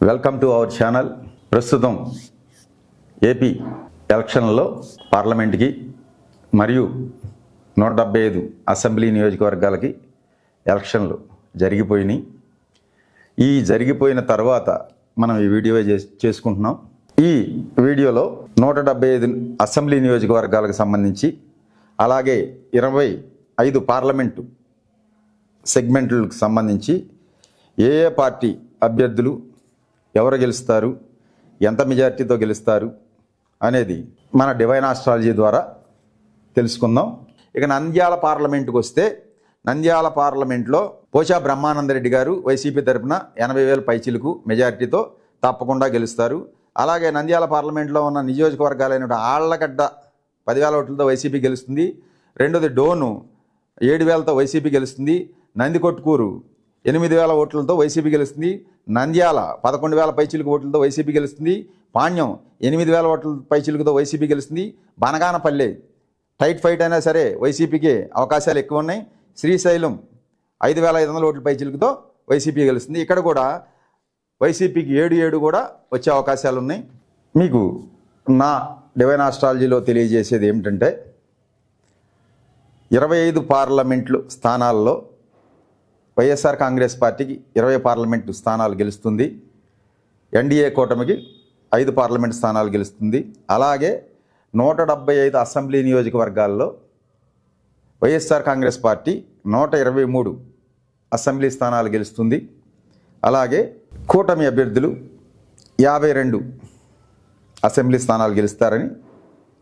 Welcome to our channel. ప్రస్తుతం AP ఎలక్షన్లలో పార్లమెంట్కి మరియు 175 అసెంబ్లీ నియోజకవర్గాలకి ఎలక్షన్లు జరిగిపోయినాయి. ఈ జరిగిపోయిన తర్వాత మనం ఈ వీడియో చేసుకుంటున్నాం. ఈ వీడియోలో 175 అసెంబ్లీ నియోజకవర్గాలకు సంబంధించి అలాగే 25 పార్లమెంటు సెగ్మెంట్లకు సంబంధించి ఏ పార్టీ అభ్యర్థులు ఎవరు గెలుస్తారు, ఎంత మెజార్టీతో గెలుస్తారు అనేది మన డివైన్ ఆస్ట్రాలజీ ద్వారా తెలుసుకుందాం. ఇక నంద్యాల పార్లమెంటుకు వస్తే, నంద్యాల పార్లమెంట్లో పోచా బ్రహ్మానందరెడ్డి గారు వైసీపీ తరఫున 80,000 పైచిలకు మెజార్టీతో తప్పకుండా గెలుస్తారు. అలాగే నంద్యాల పార్లమెంట్లో ఉన్న నియోజకవర్గాలైన ఆళ్లగడ్డ 10,000 ఓట్లతో వైసీపీ గెలుస్తుంది. రెండోది డోను 7,000తో వైసీపీ గెలుస్తుంది. నందికొట్కూరు 8,000 ఓట్లతో వైసీపీ గెలుస్తుంది. నంద్యాల 11,000 పైచిలుకు ఓట్లతో వైసీపీ గెలుస్తుంది. పాణ్యం 8,000 ఓట్ల పైచిలుకుతో వైసీపీ గెలుస్తుంది. బనగానపల్లె టైట్ ఫైట్ అయినా సరే వైసీపీకి అవకాశాలు ఎక్కువ ఉన్నాయి. శ్రీశైలం 5,500 ఓట్ల పైచిలుకుతో వైసీపీ గెలుస్తుంది. ఇక్కడ కూడా వైసీపీకి 7 కూడా వచ్చే అవకాశాలు ఉన్నాయి. మీకు నా డివైన్ ఆస్ట్రాలజీలో తెలియజేసేది ఏమిటంటే, 25 పార్లమెంట్లు స్థానాల్లో వైఎస్ఆర్ కాంగ్రెస్ పార్టీకి 20 పార్లమెంటు స్థానాలు గెలుస్తుంది. ఎన్డీఏ కూటమికి 5 పార్లమెంటు స్థానాలు గెలుస్తుంది. అలాగే 175 అసెంబ్లీ నియోజకవర్గాల్లో వైఎస్ఆర్ కాంగ్రెస్ పార్టీ 123 అసెంబ్లీ స్థానాలు గెలుస్తుంది. అలాగే కూటమి అభ్యర్థులు 52 అసెంబ్లీ స్థానాలు గెలుస్తారని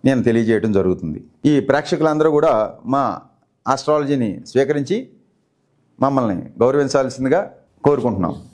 నేను తెలియజేయడం జరుగుతుంది. ఈ ప్రేక్షకులందరూ కూడా మా ఆస్ట్రాలజీని స్వీకరించి మమ్మల్ని గౌరవించాల్సిందిగా కోరుకుంటున్నాం.